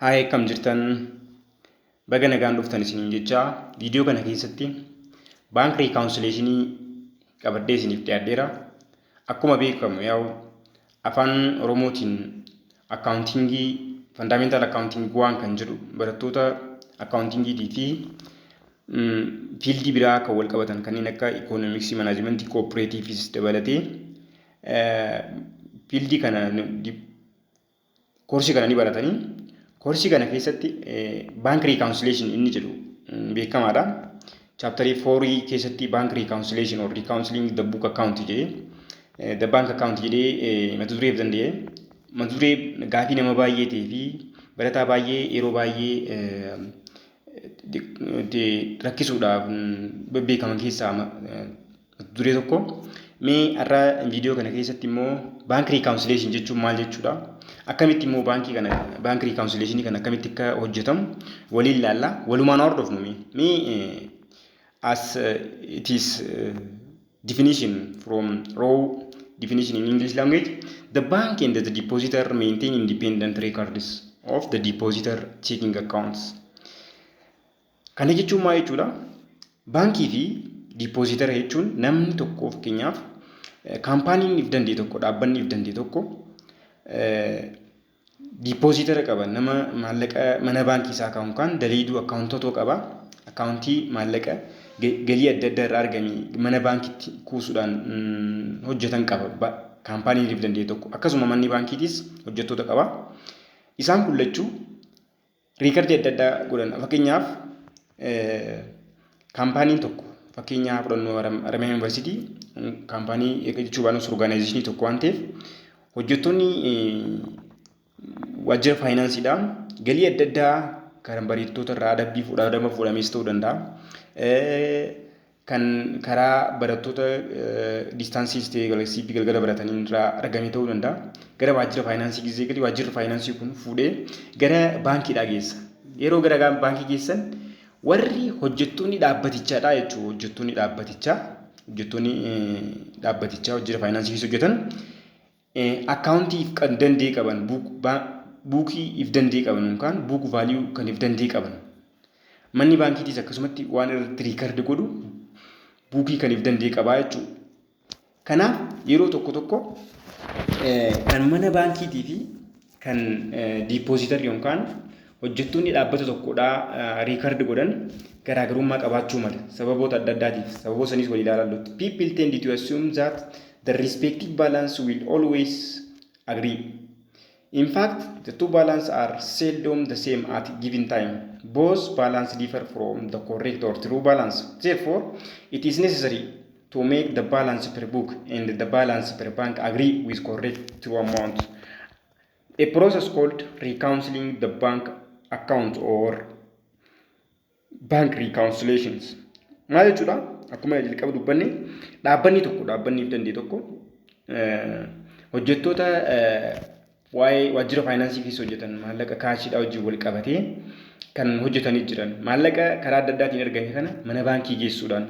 Hai kam jirtan baga nagaan dhuftan isiniin jecha viidiyoo kana keessatti bank reconciliationii qabadhee isiniif dhiyaadheera. Akkuma beekamu yaa'u afaan oromootiin accountingii fundamental accounting waan kan jedhu barattoota accountingiitii fi fiildii biraa kan wal qabatan kanneen akka economics management cooperatives dabalatee fiildii kana koorsii kana ni baratanii koorsii kana keessatti bank reconciliation inni jedhu beekamaadha. Chapter 4 keessatti bank reconciliation or reconciling the book account jedhee the bank account jedhee mata duree danda'e mata duree gaafii nama baay'ee ta'ee fi barataa baay'ee yeroo baay'ee rakkisuudhaaf beekaman keessaa mata duree tokko. Mee har'a viidiyoo kana keessatti immoo bank reconciliation jechuun maal jechuudha? Akkamitti immoo bank reconciliation kan akkamitti akka hojjetamu waliin ilaalla. Walumaan hordofnu mee as it is definition from raw definition in English language, the bank and the depositor maintain independent records of the depositor checking accounts. Kana jechuun maal jechuudha? Baankii fi depositor jechuun namni tokko fakkeenyaaf kaampaaniin if danda'e tokko dhaabbanni if danda'e tokko depositor qaba nama maallaqa mana baankii isaa kaa'uun kan daleeduu akkaawuntotoo qaba akkaawuntii maallaqa galii adda addaa irraa argame mana baankiitti kuusuudhaan hojjetan qaba kaampaaniin if danda'e tokko akkasuma manni baankiitis hojjettoota qaba. Isaan kun lachuu riikardii adda addaa godhan fakkeenyaaf kaampaaniin tokko fakkeenyaaf fudhannoo Haramaya Yuunivarsiitii kaampaanii jechuu baanus orgaanaayizeshinii tokko waan ta'eef hojjettoonni waajjira faayinaansiidhaan galii adda addaa kan barattoota irraa adabbii fuudhamees ta'uu danda'a. Kan karaa barattoota distaansiis ta'ee galaksii galgala baratanii irraa argame ta'uu danda'a. Gara waajjira faayinaansii gisee galii waajjirri faayinaansii kun fuudhee gara baankiidhaa geessa. Yeroo gara baankii geessan warri hojjettoonni dhaabbatichaadha jechuudha. Hojjettoonni dhaabbatichaa waajjira faayinaansii keessa hojjetan akkaawuntii kan danda'e qaban buukii if danda'e qaban yookaan buuk vaaliyuu kan if danda'e qaban. Manni baankiitis akkasumatti waan irratti riikardi godhu buukii kan if danda'e qabaa jechuudha. Kanaaf yeroo tokko kan mana baankiitii fi kan diipoozitar yookaan hojjettoonni dhaabbata tokkodhaa riikardi godhan garaagarummaa qabaachuu mala sababoota adda addaatiif sababoo sanis wal ilaalallutti. People tend to assume that the respective balance will always agree. In fact, the two balances are seldom the same at given time. Both balances differ from the correct or true balance. Therefore, it is necessary to make the balance per book and the balance per bank agree with correct true amount. A process called reconciling the bank account or bank reconciliations. Maal jechuudha? Akkuma jalqaba dubbanne dhaabbanni if danda'e tokko hojjettoota waa'ee waajjira faayinaansii keessa hojjetan maallaqa kaashiidhaa wajjin wal qabatee kan hojjetanii jiran maallaqa karaa adda addaatiin argame kana mana baankii geessuudhaan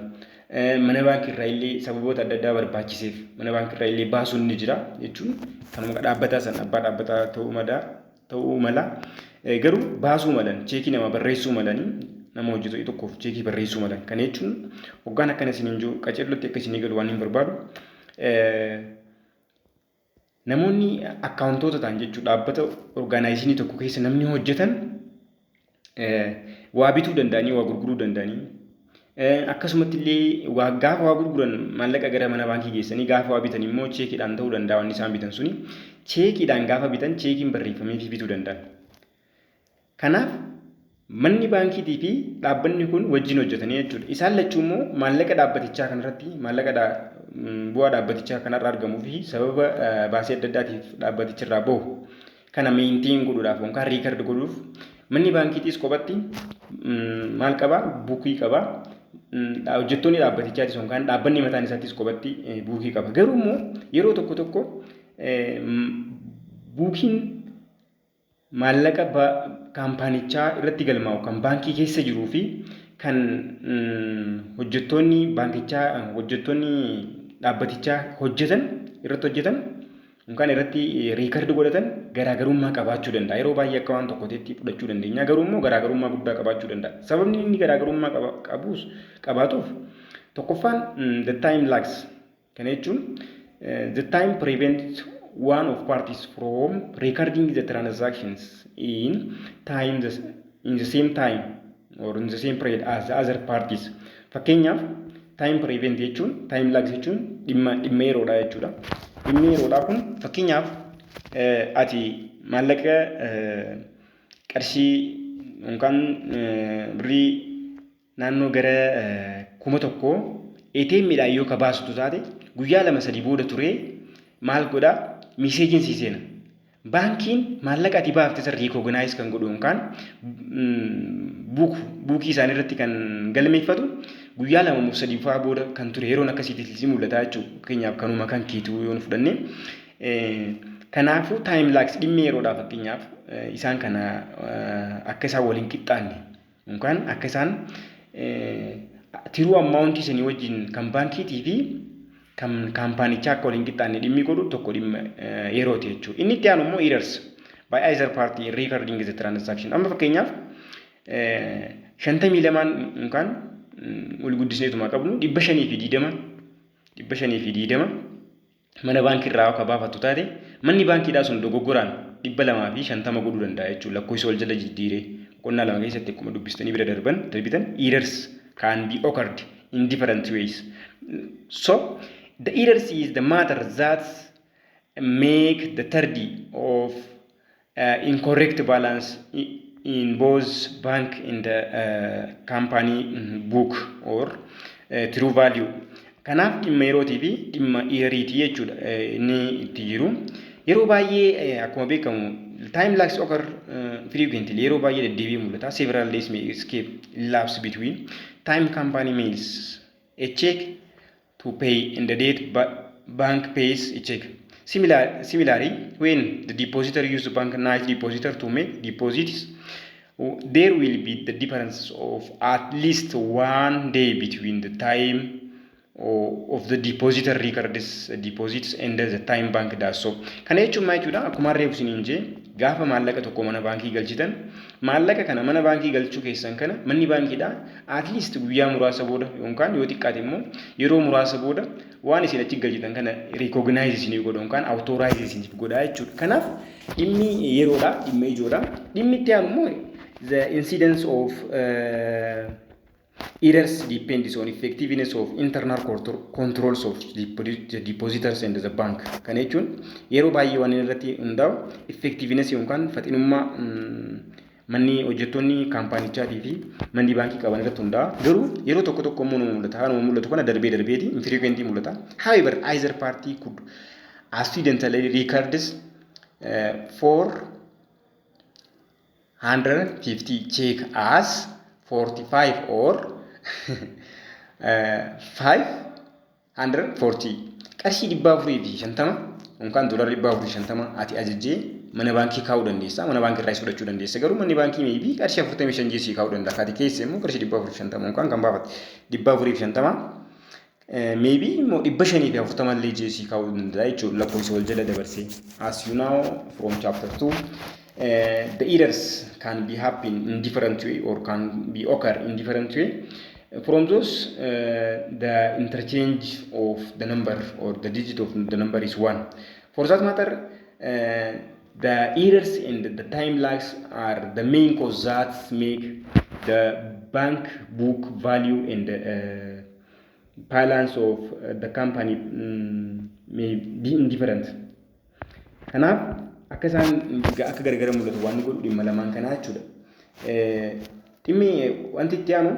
mana baankii irraa illee sababoota adda addaa barbaachiseef mana baankii irraa illee baasuun ni jira jechuun kanuma dhaabbataa san abbaa dhaabbataa ta'uu mala garuu baasuu malan cheekii nama barreessuu malanii nama hojjetu tokkoof cheekii barreessuu malan kan jechuun hoggaan akkana isiniin jiru qaceellotti akka isinii galu waan hin barbaadu. Namoonni akkaawuntoota ta'an jechuudha dhaabbata orgaanaayizeshinii tokko keessa namni hojjetan waa bituu danda'anii waa gurguruu danda'anii akkasumatti illee gaafa waa gurguran maallaqa gara mana baankii geessanii gaafa waa bitan immoo cheekiidhaan ta'uu danda'a wanni isaan bitan suni cheekiidhaan gaafa bitan cheekiin barreeffamee fi bituu danda'an. Kanaaf manni baankiitii fi dhaabbanni kun wajjin hojjetanii jechuudha. Isaan lachuu immoo maallaqa dhaabbatichaa kanarratti maallaqa bu'aa dhaabbatichaa kanarraa argamuu fi sababa baasii adda addaatiif dhaabbaticharraa bahu kana meentiin godhuudhaaf yookaan riikardi godhuuf manni baankiitis kophatti maal qabaa buukii qabaa hojjettoonni dhaabbatichaatis yookaan dhaabbanni mataan isaattis kophatti buukii qaba. Garuu immoo yeroo tokko buukiin maallaqa kaampaanichaa irratti galmaa'u kan baankii keessa jiruu fi kan hojjettoonni dhaabbatichaa irratti hojjetan yookaan irratti riikardi godhatan garaagarummaa qabaachuu danda'a. Yeroo baay'ee akka waan tokkotti fudhachuu dandeenya. Garuu immoo garaagarummaa guddaa qabaachuu danda'a. Sababni inni garaagarummaa qabaatuuf tokkoffaan the time lags. Kana jechuun the time prevents one of parties from recording the transactions in the same time or in the same period as the other parties. Fakkeenyaaf time prevent jechuun time lags jechuun dhimma yeroodha jechuudha. Dhimmi yeroodhaa kun fakkeenyaaf ati maallaqa qarshii yookaan birrii naannoo gara 1,000 ATM'dhaan yoo kabaastu taate guyyaa 2-3 booda turee maal godhaa miseejiin sii seena. Baankiin maallaqa ati baafte san recognize kan godhu yookaan buukii isaanii irratti kan galmeeffatu guyyaa 2-3 fa'aa booda kan ture yeroon akkasiitti si mul'ata jechuudha. Fakkeenyaaf kanuma kan kiituu yoo fudhanne kanaafuu time lags dhimmi yeroodhaa fakkeenyaaf isaan kana akka isaan waliin qixxaanne yookaan akka isaan tiruu ammaawuntii sanii wajjin kan baankiitii fi kan kaampaanichaa akka waliin qixxaanne dhimmi godhu tokko dhimma yerooti jechuudha. Inni itti aanu immoo errors by either party recording the transaction. Amma fakkeenyaaf 52 yookaan wal guddisneetuma qabnu 520 mana baankii irraa akka baafattu taate manni baankiidhaa sun dogoggoraan 250 godhuu danda'a jechuudha. Lakkoofsa wal jala jijjiiree qonnaa lama keessatti akkuma dubbistanii bira darbitan errors can be occurred in different ways. So the errors is the matter that make the 30 of incorrect balance in both bank and the company book or true value. Kanaaf dhimma yerootii fi dhimma erriitii jechuudha inni itti jiru. Yeroo baay'ee akkuma beekamu time lags occur frequently. Yeroo baay'ee deddeebi'ee mul'ata. Several days may escape lapse between time company mails a check to pay and the date bank pays a check. Similarly, when the depositor uses the bank night depositor to make deposits, there will be the difference of at least 1 day between the time of the depositor records deposits and the time bank does so. Kana jechuun maal jechuudha? Akkuma reefu isiniin jee gaafa maallaqa tokko mana baankii galchitan maallaqa kana mana baankii galchuu keessan kana manni baankiidha at least guyyaa muraasa booda yookaan yoo xiqqaate immoo yeroo muraasa booda waan isin achi galchitan kana recognize isinii godha yookaan authorize isiniif godha jechuudha. Kanaaf dhimmi yeroodha, dhimma ijoodha. Dhimmi itti aanu immoo the incidence of errors depends on effectiveness of internal controls of the depositors and the bank. Kana jechuun yeroo baay'ee waan irratti hundaa'u effectiveness yookaan faxinummaa manni hojjettoonni kaampaanichaatii fi manni baankii qaban irratti hundaa'a. Garuu yeroo tokko tokko immoo mul'ata. Haala mul'atu kana darbeeti infrequently mul'ata. However, either party could accidentally records 450 check as 45 or 540 qarshii 450 yookaan doolarii 450 ati ajajjee mana baankii kaa'uu dandeessa. Mana baankii irraa fudhachuu dandeessa. Garuu manni baankii maybe qarshii 45 jeesii kaa'uu danda'a. Ati keessa immoo qarshii 450 yookaan kan baafate 450 maybe immoo 540 illee jeesii kaa'uu danda'a jechuudha. Lakkoofsa wal jala dabarsee. As you know from chapter 2 the errors can be happen in different way or can be occur in different way. From those, the interchange of the number or the digit of the number is 1. For that matter, the errors and the time lags are the main cause that make the bank book value and the balance of the company may be indifferent. Kanaaf akka isaan akka gargar mul'atu waan godhu dhimma lamaan kanaa jechuudha. Dhimmi wanti itti aanu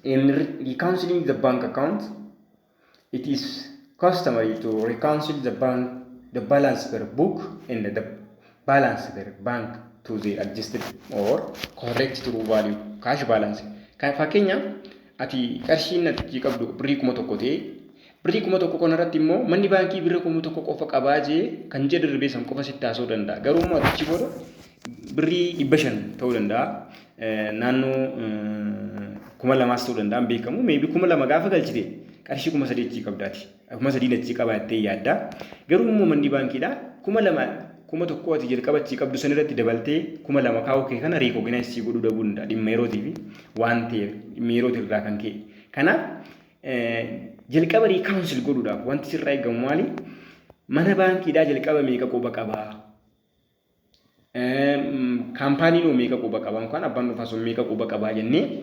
in reconciling the bank account, it is customary to reconcile the balance per book and the balance per bank to the adjusted or correct true value cash balance. Fakkeenyaaf ati qarshiin ati qabdu birrii 1,000 ta'e birrii 1,000 kanarratti immoo manni baankii birrii 1,000 qofa qabaa jee kan jedhu darbeessan qofa sitti taasisuu danda'a. Garuu immoo achi booda birrii 500 ta'uu danda'a. Naannoo 2,000 ta'uu danda'a beekamu. Maybe 2,000 gaafa galchite qarshii 3,000 qabdaati. 3,000 achi qabaattee yaadda. Garuu immoo manni baankiidha 2,000 kuma tokko ati jalqabachii qabdu san irratti dabaltee kuma lama kaa'uu kee kana recognize godhuu dhabuu danda'a dhimma yerootii fi waan ta'eef dhimma yerootii irraa kan ka'e. Kanaaf jalqaba reconcile godhuudhaaf wanti sirraa eegamu maali? Mana baankiidhaa jalqaba meeqa quba qabaa? Kaampaaniin meeqa quba qabaa? Kan abbaan dhuunfaa sun meeqa quba qabaa jennee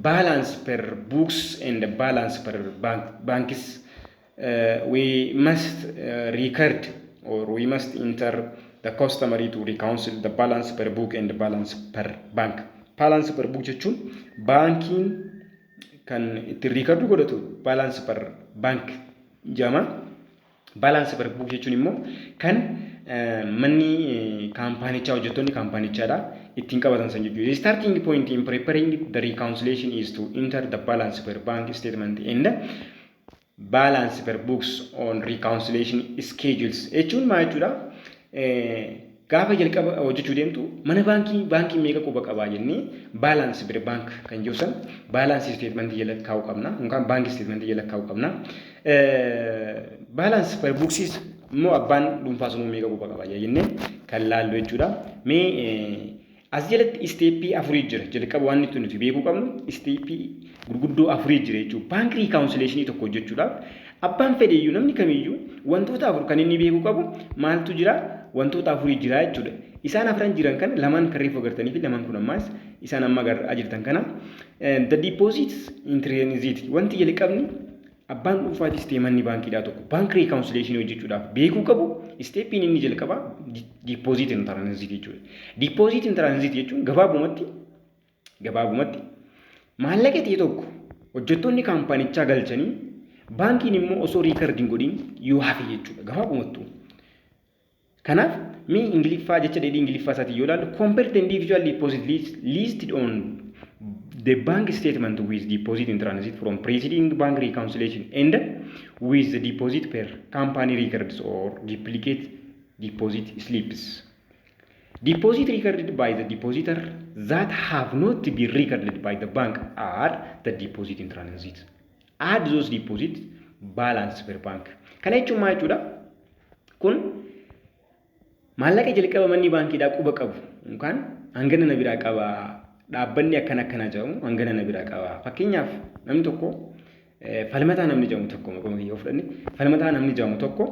balance per books and balance per banks we must record or we must enter the customary to reconcile the balance per book and the balance per bank. Balance per book jechuun baankiin kan itti record godhatu balance per bank jama. Balance per book jechuun immoo kan manni kaampaanichaa hojjettoonni kaampaanichaadha ittiin qabatan san jechuudha. The starting point in preparing the reconciliation is to enter the balance per bank statement and balance per books on reconciliation schedules. Jechuun maal jechuudha? Gaafa jalqaba hojjechuu deemtu mana baankii meeqa quba qabaa jennee balance per bank kan jiru san balance statement jala kaa'uu qabna yookaan bank statement jala kaa'uu qabna. Balance per books immoo abbaan dhuunfaa sun meeqa quba qabaa jennee kan laallu jechuudha. Mee as jalatti isteeppii afurii jira. Jalqaba waan nuti beekuu qabnu isteeppii gurguddoo afurii jira jechuudha. Bank reconciliation tokko hojjechuudhaaf abbaan fedheeyyuu namni kamiyyuu wantoota afur kan inni beekuu qabu maaltu jira? Wantoota afurii jira jechuudha. Isaan afran jiran kan lamaan kan reefu agartanii fi lamaan kun ammaas isaan amma agartan kana the deposits in transit wanti jalqabni abbaan dhuunfaatis ta'e manni baankiidhaa tokko bank reconciliation hojjechuudhaaf beekuu qabu isteeppiin inni jalqabaa deposit in transit jechuudha. Deposit in transit jechuun gabaabumatti maallaqa ta'e tokko hojjettoonni kaampaanichaa galchanii baankiin immoo osoo riikardiin godhin yoo hafe jechuudha gabaabumattu. Kanaaf mee ingiliffaa jecha dheedhii ingiliffaa isaatiin yoo ilaallu compare the individual deposit listed on the bank statement with deposit in transit from preceding bank reconciliation and with the deposit per company records or duplicate deposit slips. Deposit recorded by the depositor that have not been recorded by the bank are the deposit in transit. Add those deposits balance per bank. Kana jechuun maal jechuudha? Kun maallaqa jalqaba manni baankiidhaa quba qabu yookaan hangana na biraa qaba dhaabbanni akkana jedhamu hangana na biraa qaba. Fakkeenyaaf namni tokko falmataa namni jedhamu tokko maqaa kiyya fudhanne falmataa namni jedhamu tokko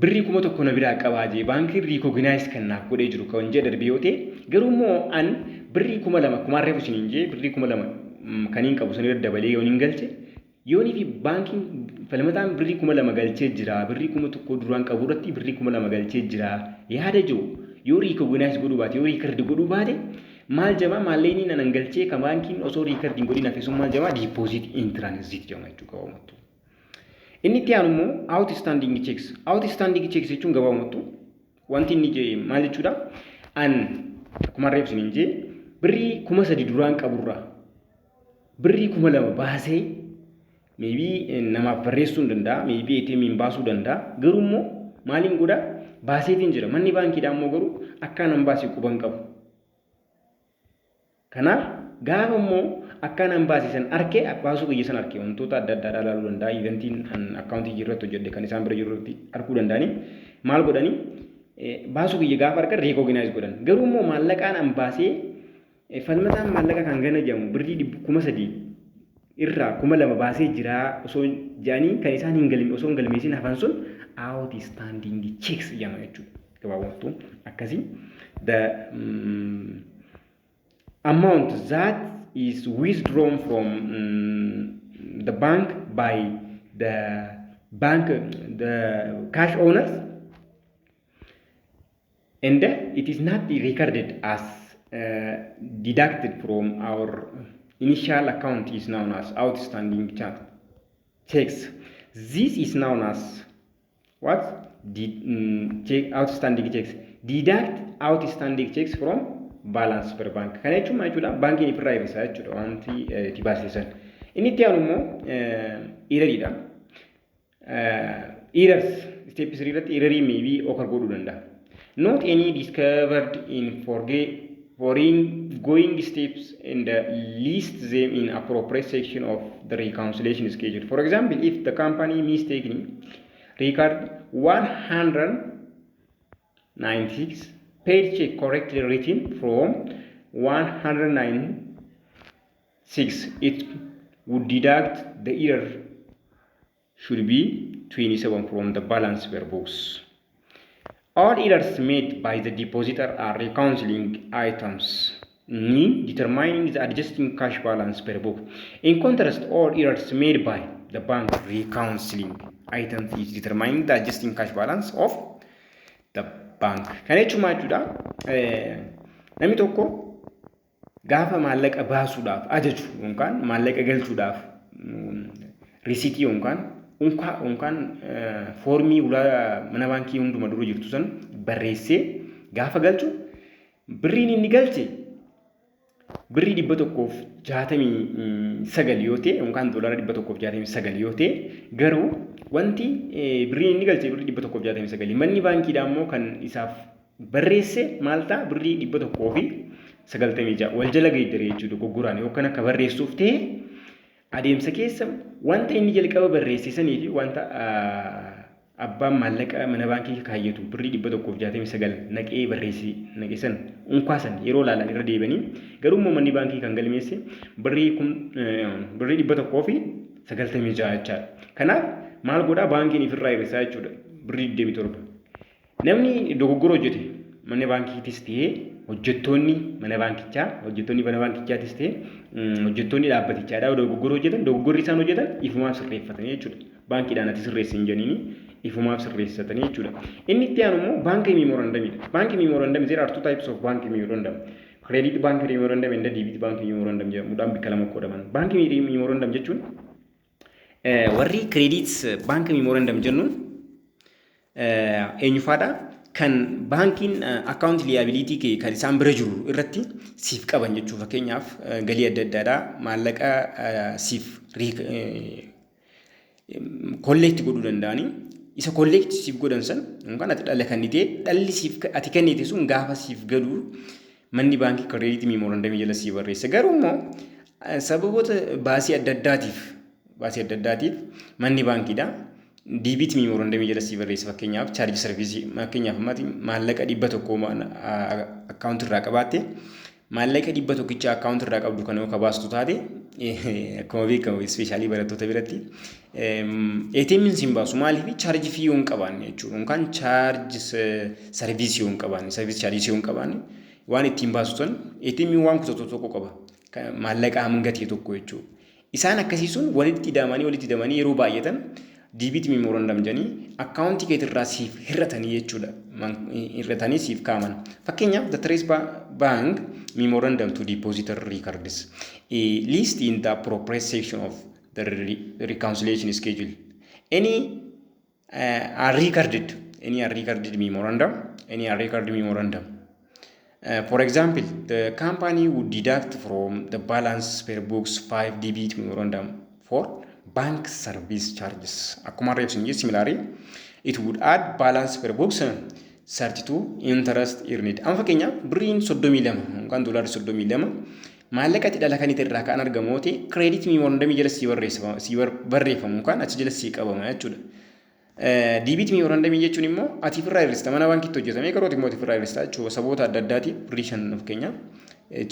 birrii kuma tokko na biraa qabaa jee baankiin recognize kan naaf godhee jiru kan jedhe darbee yoo ta'e garuu immoo an birrii kuma lama kumaan reefu isiniin jee birrii kuma lama kaniin qabu sun irra dabalee yoo hin galche yoonii fi baankiin falmataan birrii kuma lama galchee jira birrii kuma tokko duraan qabu irratti birrii kuma lama galchee jira yaada jiru yoo recognize godhuu baate yoo record godhuu baate maal jama maalleeni nan galchee kan baankiin osoo record godhin hafeessuun maal jama deposit in transit jama jechuudha gabaabumatti. Inni itti aanu immoo outstanding checks. Outstanding checks jechuun gabaabumatti wanti inni maal jechuudha? An akkuma reebsin hin jee birrii kuma sadi duraan qaburraa birrii kuma lama baasee maybe namaaf barreessuu hin danda'a maybe ATMiin baasuu danda'a garuu immoo maaliin godha baaseetiin jira manni baankiidhaa immoo garuu akkaan an baasee quban qabu. Kanaaf gaafa immoo akkaan an baasisan arkee baasuu biyya san arkee wantoota adda addaa ilaaluu danda'a eventiin an akkaawuntii jirratti hojjedhe kan isaan bira jirrutti arkuu danda'anii maal godhanii baasuu biyya gaafa argan recognize godhan garuu immoo maallaqaan an baasee falmataan maallaqa kan gana jedhamu birrii kuma sadii irraa kuma lama baasee jira osoo jaanii kan isaan hin galme osoo hin galmeessin hafan sun outstanding checks jedhama jechuudha gabaabumatti akkasii the amount that is withdrawn from the bank by the cash owners and it is not recorded as deducted from our initial account is known as outstanding checks. This is known as what? Outstanding checks. Deduct outstanding checks from balance per bank. Kan jechuun maal jechuudha? Baankiin ifirraa eebisaa jechuudha wanti itti baasisan. Inni itti aanu immoo erroriidha. Errors steps irratti errorii maybe occur godhuu danda'a. Not any discovered in foregoing steps and list them in appropriate section of the reconciliation schedule. For example, if the company mistakenly record 196 paid check correctly written from 196. It would deduct the error should be 27 from the balance per box. All errors made by the depositor are reconciling items, determining the adjusting cash balance per book. In contrast, all errors made by the bank reconciling items is determining the adjusting cash balance of the bank. Kana jechuun maal jechuudha? Namni tokko gaafa maallaqa baasuudhaaf ajaju yookaan maallaqa galchuudhaaf risiitii yookaan foormii ulaa mana baankii hunduma dura jirtu san barreessee gaafa galchu birriin inni galche birrii 169 yoo ta'e yookaan doolaara 169 yoo ta'e garuu wanti birriin inni galche birrii 169 manni baankiidhaa immoo kan isaaf barreesse maal ta'a birrii 196 wal jala geeddaree jechuudha dogoggoraan yookaan akka barreessuuf ta'e adeemsa keessa wanta inni jalqaba barreessisanii fi wanta abbaan maallaqa mana baankii kaayyatu birrii 169 naqee barreessi naqesan unkaasan yeroo laalan irra deebanii garuu immoo manni baankii kan galmeesse birrii 196 jechaadha. Kanaaf maal godhaa baankiin ifirraa hir'isaa jechuudha birrii 27. Namni dogoggora hojjete manni baankiitis ta'ee hojjettoonni mana baankichaatis ta'ee hojjettoonni dhaabbatichaadhaa dogoggora hojjetan dogoggorri isaan hojjetan ifumaaf sirreeffatanii jechuudha. Baankiidhaan ati sirreessin jedhanii ifumaaf sirreessatanii jechuudha. Inni itti aanu immoo baankii memorandamidha. Baankii memorandam there are two types of baankii memorandam. Credit bank memorandam and debit bank memorandam jedhamuudhaan bakka lama qoodaman. Baankii memorandam jechuun warri credit bank memorandam jennuun eenyufaadha? Kan baankiin account liability kee kan isaan bira jiru irratti siif qaban jechuudha. Fakkeenyaaf galii adda addaadhaa maallaqa siif collect godhuu danda'anii isa collect siif godhan san yookaan ati dhala kennitee dhalli siif ati kennite sun gaafa siif galu manni baankii credit memorandum jala siif barreessa. Garuu immoo sababoota baasii adda addaatiif manni baankiidha debit memorandum jala siif barreessa. Fakkeenyaaf charge service fakkeenyaaf maallaqa 100 account irraa qabaatte maallaqa 100 account irraa qabdu kan yoo kabaastu taate akkuma beekamu especially barattoota biratti ATM'n siin baasu maaliif charge fee yoo hin qabaanne jechuudha yookaan charge service yoo hin qabaanne service charge yoo hin qabaanne waan ittiin baasu san ATM waan tokko qaba maallaqa hanga ta'e tokko jechuudha. Isaan akkasiisuun walitti hidhamanii yeroo baay'atan debit memorandum jedhanii account keetirraa siif hir'atanii jechuudha. Hir'atanii siif kaaman. Fakkeenyaaf the trace bank memorandum to depositor records list in the appropriate section of the reconciliation schedule. Any are recorded memorandum. For example, the company would deduct from the balance per books 5 debit memorandum for bank service charges. Akkuma reefsin similarly, it would add balance per books 32 interest earned. Amma fakkeenyaaf birriin 32 yookaan doolaarri 32 maallaqa itti dhala kan irraa kan argamooti credit memorandum jala si barreeffamu yookaan achi jala si qabama jechuudha. Debit memorandum jechuun immoo ati firraa hir'ista mana baankiitti hojjetamee garuu immoo ati firraa hir'ista jechuudha. Saboota adda addaatiif birrii 5 fakkeenyaaf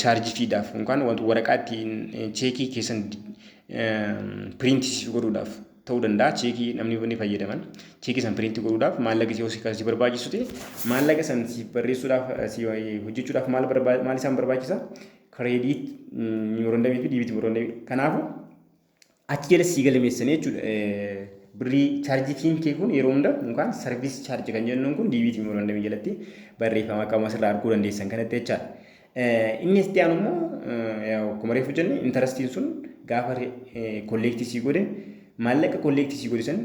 charge fiidhaaf yookaan wanti waraqaa ittiin cheekii keessan print godhuudhaaf ta'uu danda'a. Cheekii namni fayyadaman cheekii san print godhuudhaaf maallaqa si barbaachisu ta'e maallaqa san si barreessuudhaaf hojjechuudhaaf maal isaan barbaachisa? Credit memorandum fi debit memorandum. Kanaafuu achi jala si galmeessan jechuudha. Birrii charge fiin kee kun yeroo hunda yookaan service charge kan jennuun kun debit memorandum jalatti barreeffama akkuma asirraa arguu dandeessan kanatti jechaadha. Inni itti aanu immoo akkuma reefu jenne interestiin sun gaafa kolleektii godhe maallaqa kolleektii godhe san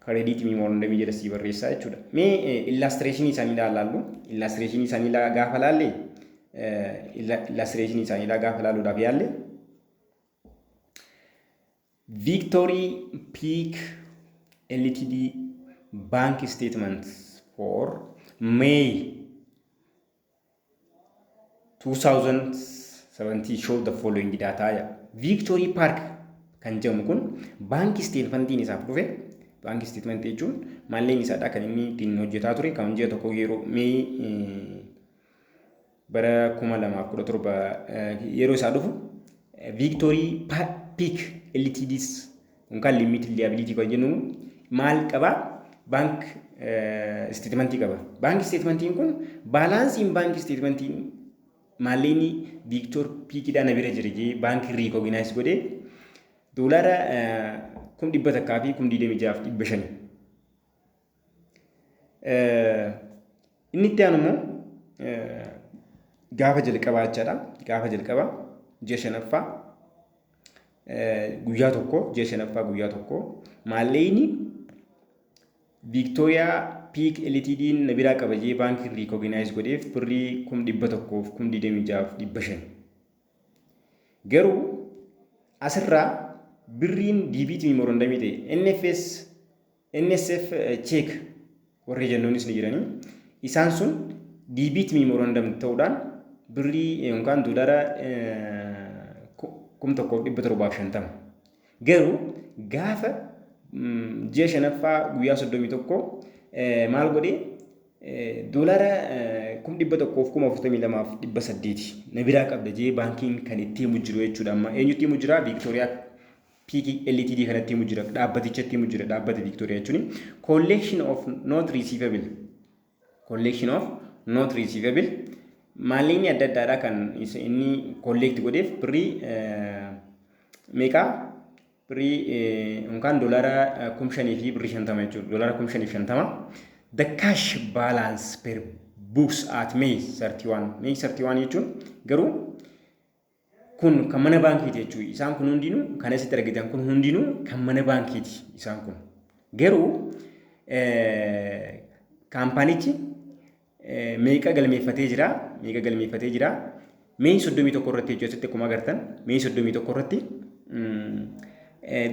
credit memorandum jala si barreessaa jechuudha. Mee illustration isaanii ilaallu. Illustration isaanii gaafa laalle illustration isaanii gaafa laalluudhaaf yaalle Victory Peak Ltd bank statements for May 2017 show the following data. Victory Park kan jedhamu kun bank statementiin isaaf dhufe baankii isteetmentii jechuun maalleen isaadha kan inni ittiin hojjetaa ture kan ji'a tokko yeroo bara 2017 yeroo isaa dhufu Victory Peak LTDs yookaan limited liability kan jennu maal qaba bank statementii qaba. Bank statementiin kun baalaansiin bank statementiin maalleen Victory Peak dhaan bira jiree bank recognize godhee doolaara 100,000 fi 26,500. Inni itti aanu immoo gaafa jalqabaa jechaadha. Gaafa jalqabaa ji'a shanaffaa guyyaa tokko ji'a shanaffaa guyyaa tokko maalleen Victoria Peak LTD'n na biraa qabajee baankii recognize godheef birrii 100,000 fi 26,500. Garuu asirraa birriin DBT memorandumii ta'e NSF check warri jennuunis ni jiranii isaan sun DBT memorandum ta'uudhaan birrii yookaan doolaara 1,750. Garuu gaafa ji'a shanaffaa guyyaa 31 maal godhee doolaara 1,142,800 na biraa qabda jee baankiin kan itti himu jiru jechuudha. Amma eenyutti himu jira? Victoria Peak LTD kanatti himu jira. Dhaabbatichatti himu jira. Dhaabbata Victoria jechuun collection of not receivable. Collection of not receivable. Maalleen adda addaadha kan inni collect godheef birrii meeqa? Birrii yookaan doolaara 5,000 fi birrii 50 jechuudha. Doolaara 5,050. The cash balance per books at May 31. May 31 jechuun garuu kun kan mana baankiiti jechuudha. Isaan kun hundinuu kan asitti argitan kun hundinuu kan mana baankiiti isaan kun. Garuu kaampaanichi meeqa galmeeffatee jira? Meeqa galmeeffatee jira? Mee 31 irratti jechuudha. Asitti akkuma agartan Mee 31 irratti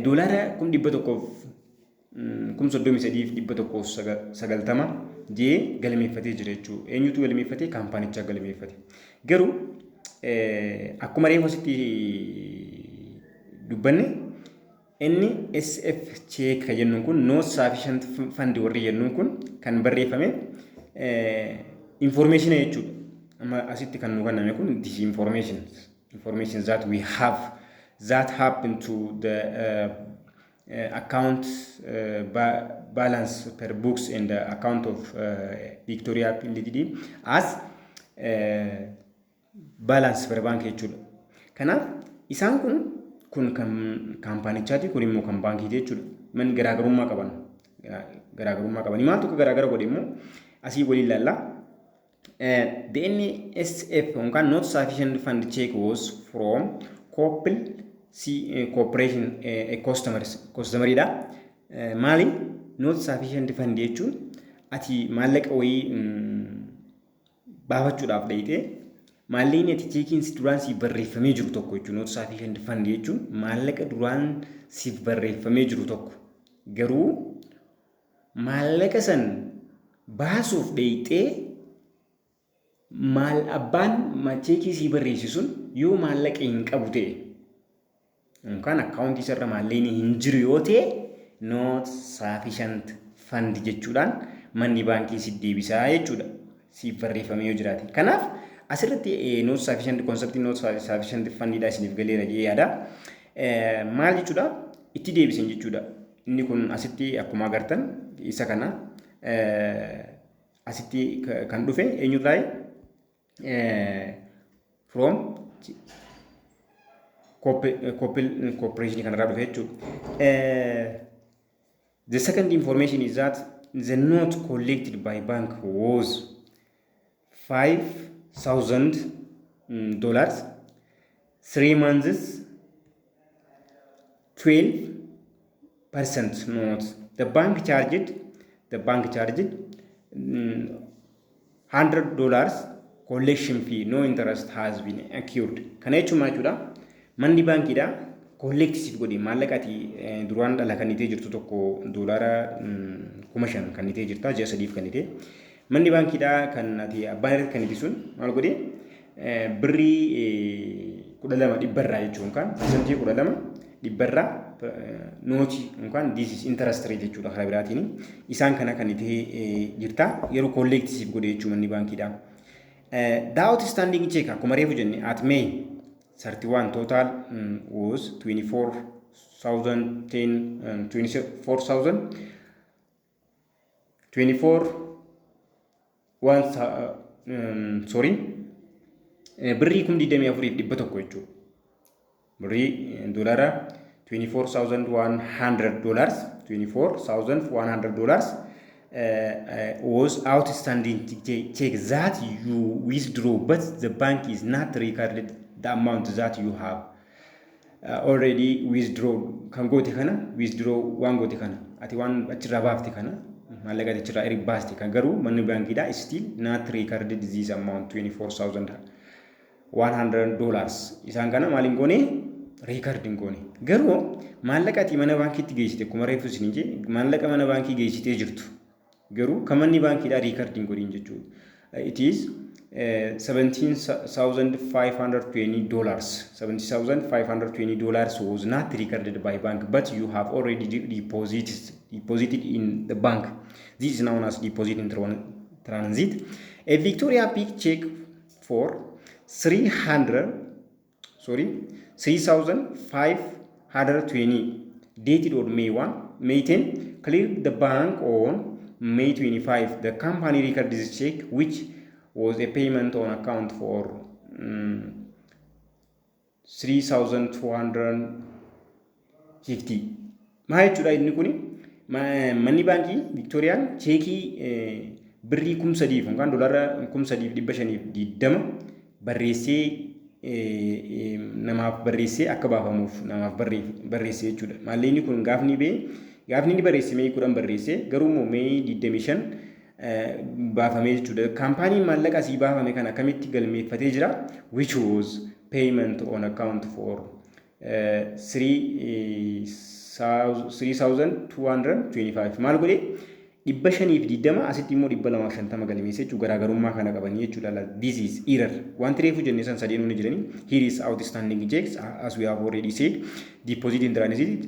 doolaara 133,190 jee galmeeffatee jira jechuudha. Eenyutu galmeeffate? Kaampaanichaa galmeeffate. Garuu akkuma reefu asitti dubbanne inni SF check kan jennuun kun not sufficient fund warri jennuun kun kan barreeffame information jechuudha. Amma asitti kan nu kenname kun this information that we have that happen to the account balance per books and the account of Victoria PLDD as balance per bank jechuudha. Kanaaf isaan kun kan kaampaanichaati kun immoo kan baankiiti jechuudha. Man garaagarummaa qaban. Maal tokko garaagara godhe immoo asii waliin ilaalla. The NSF yookaan not sufficient fund check was from couple corporation customeridha. Maali not sufficient fund jechuun ati maallaqa wayii baafachuudhaaf dheeyitee maalleen ati cheekiin si duraan siif barreeffamee jiru tokko jechuun not sufficient fund jechuun maallaqa duraan siif barreeffamee jiru tokko garuu maallaqa san baasuuf dheeyitee maal abbaan cheekii si barreessisuun yoo maallaqa hin qabu ta'e yookaan akkaawuntii isarra maalleen hin jiru yoo ta'e not sufficient fund jechuudhaan manni baankii si deebisaa jechuudha. Siif barreeffamee yoo jiraate. Kanaaf asirratti not sufficient concept not sufficient fund dha isiniif galeera jedhee yaada. Maal jechuudha? Itti deebisan jechuudha. Inni kun asitti akkuma agartan isa kana asitti kan dhufe eenyurraa from corporation kanarraa dhufe jechuudha. The second information is that the note collected by bank was $5,000, 3 months, 12% note. The bank charged $100 collection fee. No interest has been accrued. Kana jechuun maal jechuudha? Manni baankiidha collective godhi maallaqati duraan dhala kan itee jirtu tokko doolaara 5,000 kan itee jirta ji'a sadiif kan itee manni baankiidha kan ati abbaan irratti kan itee sun maal godhe birrii 12 dhibbarraa jechuun kan persentii 12 dhibbarraa nooti yookaan this is interest rate jechuudha karaa biraatiin isaan kana kan itti jirta yeroo collective godhe jechuudha manni baankiidha. The outstanding check akkuma reefu jenne at May 31 total was 24,000 birrii 24,100 jechuudha. Birrii dolara $24,100 was outstanding check that you withdraw, but the bank is not recorded the amount that you have already withdraw. Kan goote kana withdraw waan goote kana ati waan achirraa baafte kana maallaqa achirraa eri baaste kan garuu manni baankiidha still not recorded this amount $24,100 isaan kana maaliin goone recording goone garuu maallaqa ati mana baankiitti geessite kuma reefu isin je maallaqa mana baankii geessitee jirtu garuu kan manni baankiidha recording godhin jechuudha. It is $70,520 was not recorded by bank, but you have already deposited in the bank. This is known as deposit in transit. A Victoria Peak check for 3,520 dated on May 10 cleared the bank on May 25. The company recorded this check, which was a payment on account for 3,250. Maal jechuudha inni kuni manni baankii Victoriyaan cheekii birrii 3,000 yookaan dolara 3,520 barreessee namaaf barreessee akka baafamuuf namaaf barreessee jechuudha. Maallaqni kun gaafni inni barreesse Mee 10 barreessee garuu immoo Mee 25 baafamee jechuudha. Kaampaaniin maallaqa asii baafame kana akkamitti galmeeffatee jira? Which was payment on account for 3,225. Maal godhee 520 asitti immoo 250 galmeessee jechuudha. Garaagarummaa kana qabanii jechuudha. This is error. Wanti reefu jennee san sadeen hundi jiranii. Here is outstanding checks as we have already said. Deposit in transit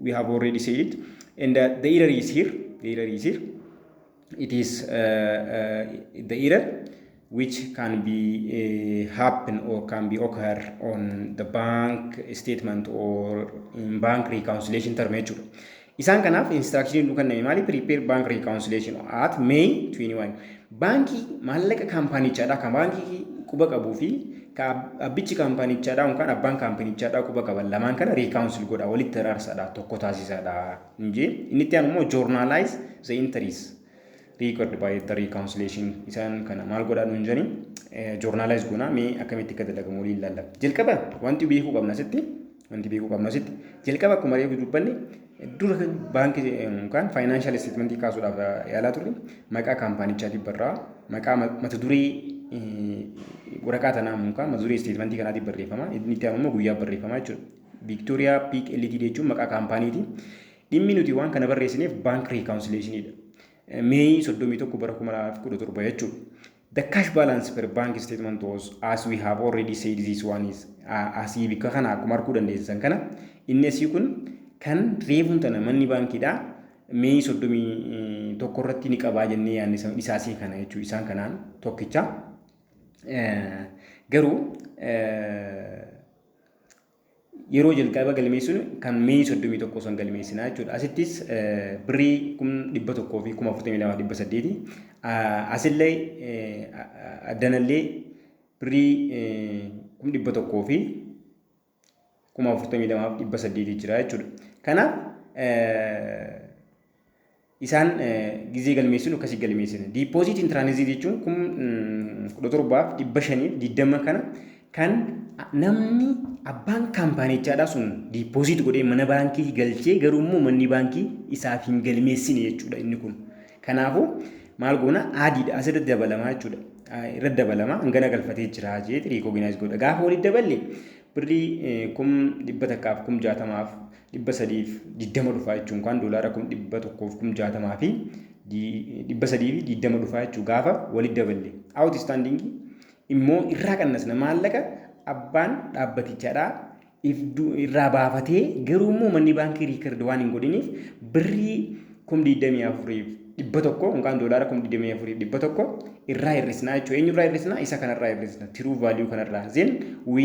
we have already said it. And the error is here. It is the error which can be happen or can be occur on the bank statement or in bank reconciliation term jechuudha. Isaan kanaaf instruction nu kenname maali prepare bank reconciliation at May 21. Baankii maallaqa kaampaanichaadha kan baankii quba qabuu fi abbichi kaampaanichaadha yookaan abbaan kaampaanichaadha quba qaban lamaan kana reconcile godha walitti araarsaadha tokko taasisaadha injee inni itti aanu immoo journalize the entries record by the reconciliation isaan kana maal godhaa nuun jedhani journalize goona mee akkamitti akka dalagamu waliin ilaalla. Jalqaba wanti beekuu qabna sitti jalqaba akkuma reefu dubbanne dura baankii yookaan financial statement kaasuudhaaf yaalaa turre maqaa kaampaanichaatiif barraa maqaa mata duree waraqaa tanaa yookaan mata duree statement kanaatiif barreeffama inni itti aanu guyyaa barreeffama jechuudha. Victoria Peak Ltd jechuun maqaa kaampaaniiti. Dhimmi nuti waan kana barreessineef bank reconciliationidha. May 31 bara 2017 jechuudha. The cash balance per bank statement was, as we have already said, this one is asii bika kana akkuma arguu dandeessan kana inni asii kun kan reefuun tana manni baankiidha May 31 irratti ni qabaa jennee yaadne isaasii kana jechuudha. Isaan kanaan tokkicha garuu yeroo jalqaba galmeessuun kan May 31 san galmeessinaa jechuudha. Asittis birrii 100,000 fi 42,800 asillee addanallee birrii 100,000 fi 42,800 jira jechuudha. Kanaaf isaan gizee galmeessuun akkasii galmeessina. Deposit in transit jechuun 17,520 kana kan namni abbaan kaampaanichaadha sun deposit godhee mana baankii galchee garuu immoo manni baankii isaaf hin galmeessine jechuudha inni kun. Kanaafuu maal goona adiidha asirratti dabalamaa jechuudha. Irratti dabalamaa hangana galfatee jira jeeti recognize godha. Gaafa walitti daballe birrii 100,000 fi 320 dhufaa jechuun kan doolaara 100,000 fi 320 dhufaa jechuun gaafa walitti daballe. Outstanding immoo irraa qannasna maallaqa abbaan dhaabbatichaadhaa irraa baafatee garuu immoo manni baankii riikard waan hin godhiniif birrii 24,100 yookaan doolaara 24,100 irraa hir'isnaa jechuudha. Eenyurraa hir'isnaa? Isa kanarraa hir'isna. True value kanarraa. Then we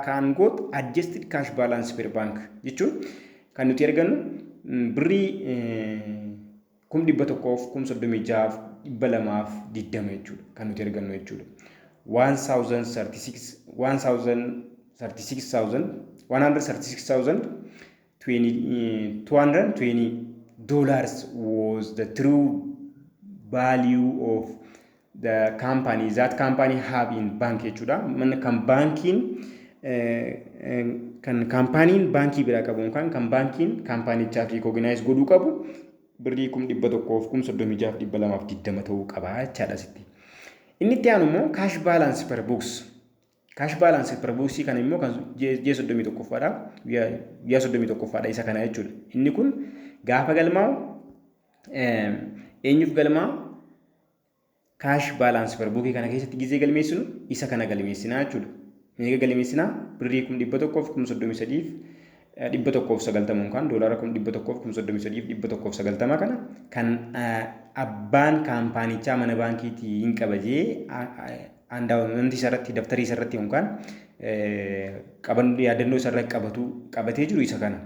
can got adjusted cash balance per bank jechuun kan nuti argannu birrii 1,136 220 jechuudha kan nuti argannu jechuudha. 136,220 dollars was the true value of the company that company have in bank jechuudha. Man kan bankiin kan kaampaaniin baankii biraa qabu kan baankiin kaampaanichaaf recognize godhuu qabu birrii 1,136,220 ta'uu qaba jechaadha sitti. Inni itti aanu immoo cash balance per books. Cash balance per books kan immoo kan J31ffaadha. Guyyaa 31ffaadha isa kana jechuudha. Inni kun gaafa galmaa'u eenyuuf galmaa'u? Cash balance per book kana keessatti gizee galmeessinu isa kana galmeessinaa jechuudha. Meeqa galmeessinaa? Birrii 1,133,190 kan doolaara 1,133,190 kana kan abbaan kaampaanichaa mana baankiitii hin qabajee wanti isarratti daftarii isarratti yookaan yaadannoo isarratti qabatee jiru isa kana.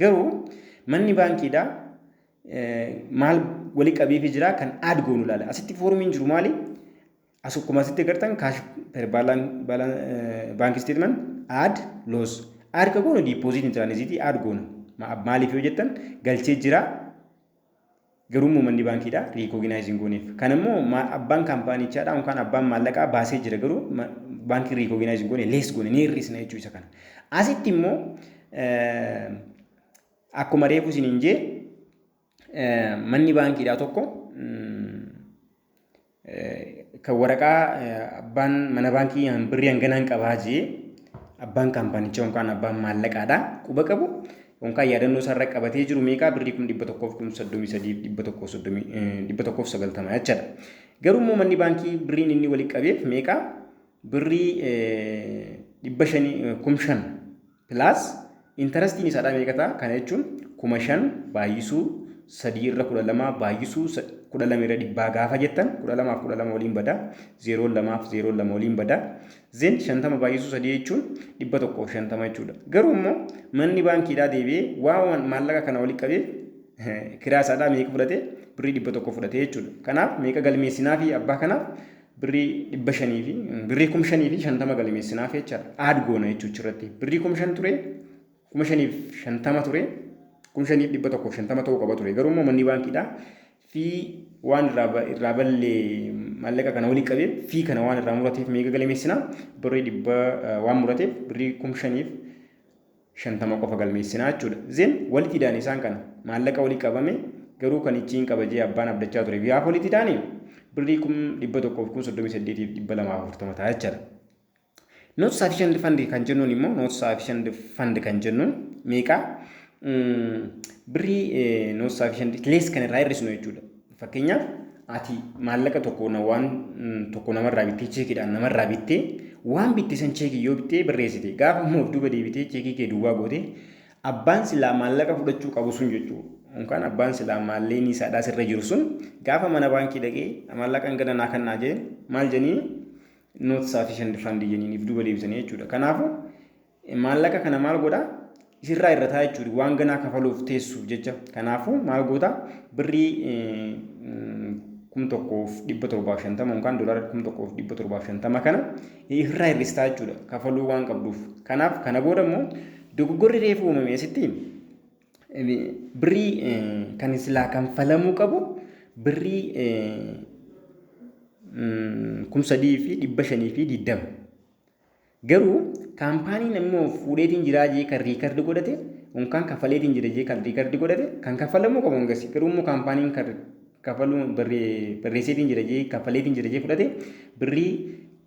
Garuu manni baankiidhaa maal walii qabeefi jira kan add goonu ilaala. Asitti foormiin jiru maali? Asuma asitti agartan cash per bank statement add loss. Add ka goonu deposit in transit add goonu. Maaliif yoo jettan galchee jira garuu manni baankiidhaa recognizing gooneef. Kan immoo abbaan kaampaanichaadhaa yookaan abbaan maallaqaa baasee jira garuu baankii recognizing goone less goone ni hir'isna jechuu isa kana. Asitti immoo akkuma reefu isiniin jee manni baankiidhaa tokko kan waraqaa abbaan mana baankii birrii hanganaan qabaa jee abbaan kaampaanichaa yookaan abbaan maallaqaadhaa quba qabu yookaan yaadannoo isaarra qabatee jiru meeqaa birrii 1,133,190 jechaadha. Garuu immoo manni baankii birriin inni walitti qabeef meeqaa birrii 500,000 plus intarastiin isaadhaa meeqa ta'a? Kana jechuun 5,000 baay'isuu 3/12 baay'isuu 12 irra dhibbaa gaafa jettan 12 waliin bada 0.2 waliin bada zen 50 baay'isuu 3 jechuun 150 jechuudha. Garuu immoo manni baankiidhaa deebi'ee waan maallaqa kana walitti qabee kiraa isaadhaa meeqa fudhate? Birrii 100 fudhate jechuudha. Kanaaf meeqa galmeessinaa fi abbaa kanaaf birrii 500 fi birrii 5,050 galmeessinaaf jechaadha. Add goona jechuudha irratti birrii 5,000 ture 5,050 ture 5,150 ta'uu qaba ture. Garuu immoo manni baankiidhaa fi waan irraa ballee maallaqa kana walitti qabee fi kana waan irraa murateef meeqa galmeessinaa? Birrii waan murateef birrii 5,050 qofa galmeessinaa jechuudha. Zen walitti hidhaan isaan kana maallaqa walitti qabame garuu kan ittiin qabajee abbaan abdachaa ture. Gaafa walitti hidhaanii birrii 1,138,240 ta'a jechaadha. Not sufficient fund kan jennuun immoo not sufficient fund kan jennuun meeqaa? Birrii not sufficient less kan irraa hir'isnu jechuudha. Fakkeenyaaf ati maallaqa tokko waan tokko namarraa bittee cheekiidhaan namarraa bittee waan bitte san cheekii yoo bittee barreessite gaafa immoo of duuba deebitee cheekii kee duwwaa goote abbaan silaa maallaqa fudhachuu qabu sun jechuudha. Yookaan abbaan silaa maallaqni isaadhaa sirra jiru sun gaafa mana baankii dhaqee maallaqaan gada naa kannaa jee maal jenii not sufficient fund jeniin if duuba deebisanii jechuudha. Kanaafuu maallaqa kana maal godhaa? Isirraa irrataa jechuudha waan ganaa kafaluuf teessuuf jecha. Kanaafuu maal goota? Birrii 1,750 yookaan doolaara 1,750 kana irraa hir'istaa jechuudha kafaluu waan qabduuf. Kanaaf kana booda immoo dogoggorri reefu uumame asitti birrii kan silaa kanfalamuu qabu birrii 3,520. Garuu kaampaaniin immoo fuudheetiin jiraa jee kan riikardi godhate yookaan kafaleetiin jira jee kan riikardi godhate kan kafalamuu qabu hangasi. Garuu immoo kaampaaniin kan kafaluu barreesseetiin jira jee kafaleetiin jira jee fudhate birrii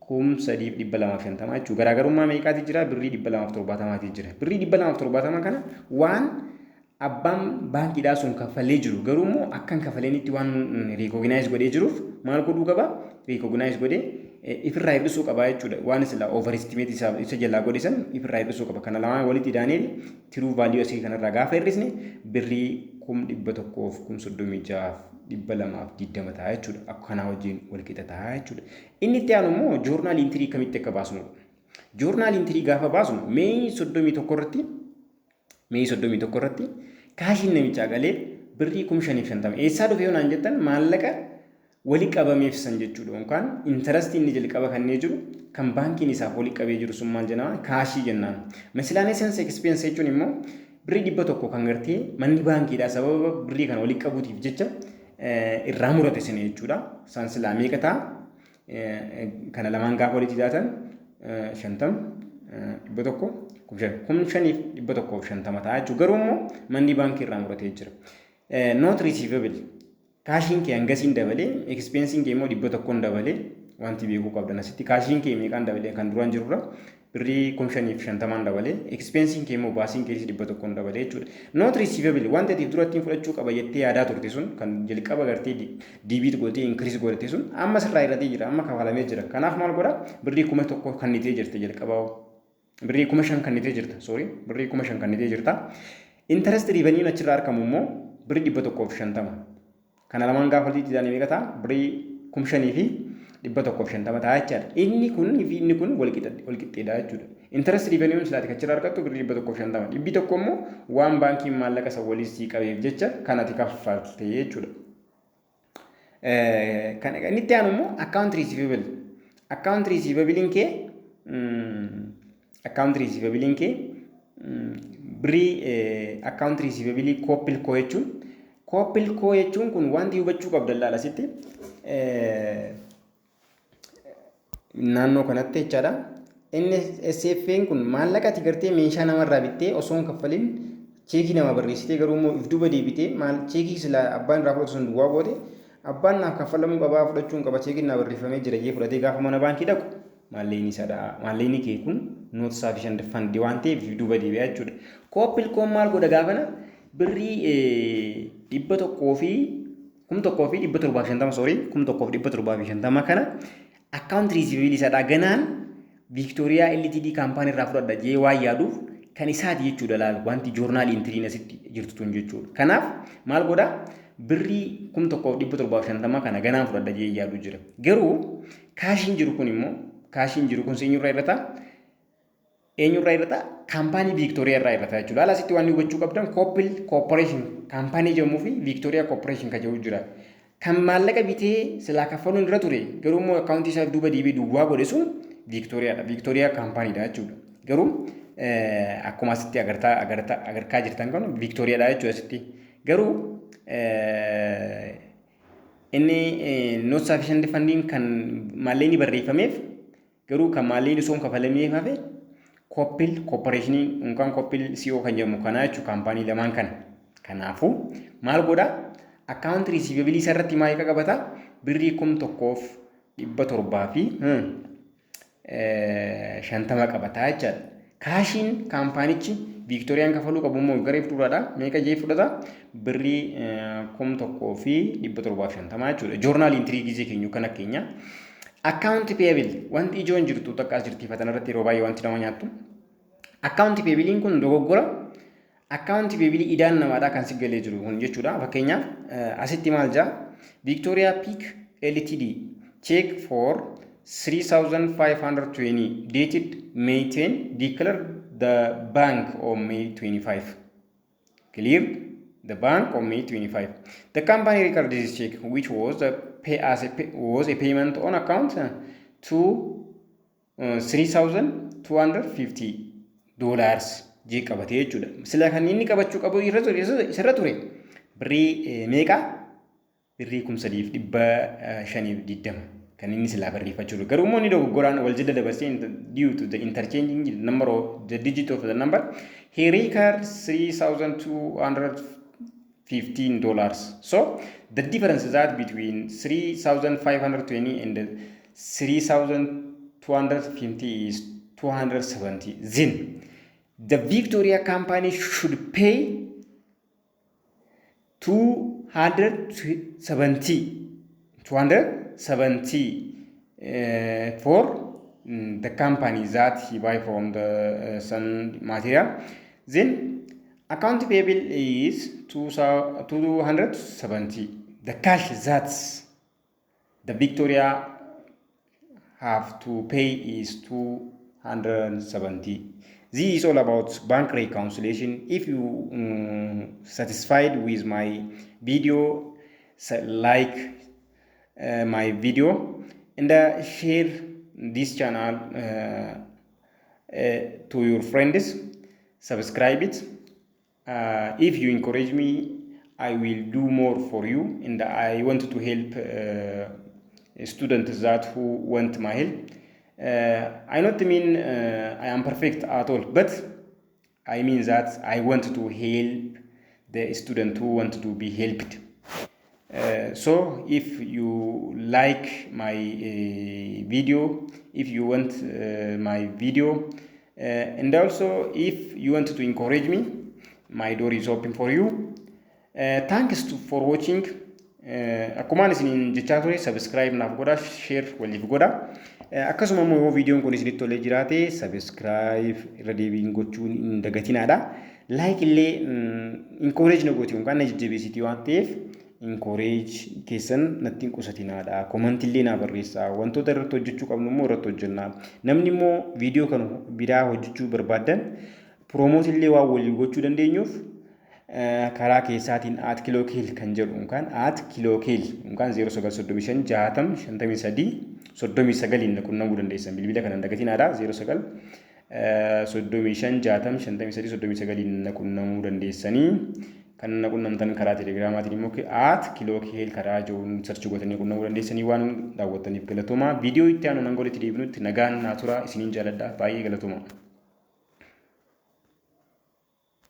3,250 jechuudha. Garaagarummaa meeqaati jira? Birrii 270 jira. Birrii 270 kana waan abbaan baankiidhaa sun kafalee jiru garuu immoo akkan kafaleenitti waan recognize godhee jiruuf maal godhuu qaba? Recognize godhee ifirraa hir'isuu qaba jechuudha. Waan sila overestimate isa jalaa godhisan ifirraa hir'isuu qaba. Kana lamaan walitti hidhaanii true value asii kanarraa gaafa hir'isne birrii 1,136,220 ta'a jechuudha. Akka kanaa wajjin wal qixa ta'a jechuudha. Inni itti aanu immoo joornaal intirii kamitti akka baasnu. Joornaal intirii gaafa baasnu Meey 31 irratti kaashiin namichaa galee birrii 5,550 eessaa dhufee naan jettan maallaqa walii qabameef san jechuudha. Yookaan intarastii inni jalqaba kannee jiru kan baankiin isaaf walii qabee jiru sun maal jenna kaashii jennaan. Miscellaneous expense jechuun immoo birrii 100 kan gartee manni baankiidhaa sababa birrii kana walii qabuutiif jecha irraa murate sin jechuudha. Isaan silaa meeqa ta'a? Kana lamaan gaafa walitti hidhaatan 50 5,150 ta'a jechuudha. Garuu immoo manni baankii irraa muratee jira. Not receivable kaashiin kee hangasiin dabalee expensiin kee immoo 100 dabalee wanti beekuu qabdan asitti kaashiin kee meeqaan dabalee kan duraan jirurra birrii 5,550 dabalee expensiin kee immoo baasiin kee 100 dabalee jechuudha. Not receivable wanta atiif duratti fudhachuu qaba jettee yaadaa turte sun kan jalqaba gartee diibiit godhee increase godhate sun amma sirraa irratee jira amma kafalamee jira. Kanaaf maal godha birrii 1,000 kannitee jirte jalqaba birrii 5,000 kannitee jirta birrii 5,000 kannitee jirta. Interest revenue achirraa argamu immoo birrii 150. Kana lamaan gaafa walitti hidhaanii meeqa ta'a? Birrii 5,150 ta'a jechaadha. Inni kun wal qixxeedha jechuudha. Interest revenue silaati achirraa argattu birrii 150. Dhibbi tokko immoo waan baankiin maallaqa isa walii sii qabeef jecha kanati kaffalte jechuudha. Kan inni itti aanu immoo account receivable. Account receivable birrii account receivable koppilkoo jechuun koppilkoo jechuun kun wanti hubachuu qabdan laala asitti naannoo kanatti jechaadha. Inni SFN kun maallaqa ati gartee meeshaa namarraa bittee osoo hin kaffalin cheekii nama barreessitee garuu immoo if duuba deebitee cheekii sila abbaan irraa fudhatu sun duwwaa goote abbaan naaf kaffalamuu qabaa fudhachuun qaba cheekiin naa barreeffamee jira jee fudhatee gaafa mana baankii dhaqu maalleen isaadha. Maalleen kee kun not sufficient fund waan ta'eef if duuba deebi'aa jechuudha. Koppilkoon maal godha gaafana birrii 1,750 kana account receivable isaadha ganaan Victoria Ltd kaampaanii irraa fudhadha jee waan yaaduuf kan isaati jechuudha laal wanti joornaal intiriin asitti jirtu tun jechuudha. Kanaaf maal godha birrii 1,750 kana ganaan fudhadha jee yaadu jira. Garuu kaashiin jiru kun eenyurraa irrata kaampaanii Victoria irraa irrata jechuudha. Haala asitti waan hubachuu qabdan Koppil Corporation kaampaanii jedhamuu fi Victoria Corporation kan jedhu jira. Kan maallaqa bitee silaa kaffaluun irra ture garuu immoo akkaawuntii isaaf duuba deebi'ee duwwaa godhe sun Victoriaadha. Victoria kaampaaniidha jechuudha. Garuu akkuma asitti agartaa jirtan kan Victoriaadha jechuudha asitti. Garuu inni not sufficient funding kan maalleen barreeffameef garuu kan maalleen osoo hin kafalameef hafe Koppil Corporation yookaan Koppil CO kan jedhamu kana jechuudha kaampaanii lamaan kana. Kanaafuu maal godha account receivable irratti maal qabata birrii 1,750 qabata jechuudha. Kaashiin kaampaanichi Victoriyaan kafaluu qabu immoo gareef duraadha meeqa jee fudhata birrii 1,750 jechuudha. Joornaal intirii gizee keenyu kana keenya. Account payable wanti ijoon jirtu takka asirtiifatan irratti yeroo baay'ee wanti nama nyaattu. Account payable kun dogoggora account payable idaan namaadhaa kan si galee jiru kun jechuudha. Fakkeenyaaf asitti maal jaa Victoria Peak Ltd check for 3,520 dated May 10 declared the bank on May 25. Clear? The bank on May 25. The company recorded this check, which was a payment on account to $3,250 jee qabatee jechuudha. Sila kan inni qabachuu qabu isarra ture birrii meeqa? Birrii 3,520 kan inni silaa barreeffachuu ture. Garuu immoo inni dogoggoraan wal jala dabarsee due to the interchanging number of the digit of the number he recorded $3,215. So the difference is that between 3,520 and 3,250 is 270 zin. The Victoria company should pay 270 for the company that he buy from the some material. Then account payable is 270. The cash that the Victoria have to pay is 270. This is all about bank reconciliation. If you satisfied with my video, like my video and share this channel to your friends. Subscribe it. If you encourage me, I will do more for you, and I want to help students that who want my help. I not mean I am perfect at all, but I mean that I want to help the student who want to be helped. So if you like my video, if you want my video, and also if you want to encourage me, my door is open for you. Thanks for watching. Akkuma isin jechaa ture subscribe naaf godha, share waliif godha. Akkasuma immoo viidiyoon kun isinitti tolee jiraate subscribe irra deebiin gochuun hin dagatinaadha. Like illee encourage na gooti yookaan na jajjabeessiti waan ta'eef encourage keessan natti hin qusatinaadha. Comment illee naa barreessaa. Wantoota irratti hojjechuu qabnu immoo irratti hojjenna. Namni immoo viidiyoo kana biraa hojjechuu barbaadan promote illee waan waliin gochuu dandeenyuuf karaa keessaatiin @kilokeel kan jedhu yookaan @kilokeel yookaan 0935 60 53 39 qunnamuu dandeessan. Bilbila kana dagatinaadha 09 35 60 53 39 qunnamuu dandeessanii. Kan qunnamtan karaa telegiraamaatiin immoo @kilokeel karaa joon search gootanii qunnamuu dandeessanii waan daawwattaniif galatooma. Viidiyoo itti aanu nan godhetti deebinutti nagaan naa tura isiniin jaaladha baay'ee galatooma.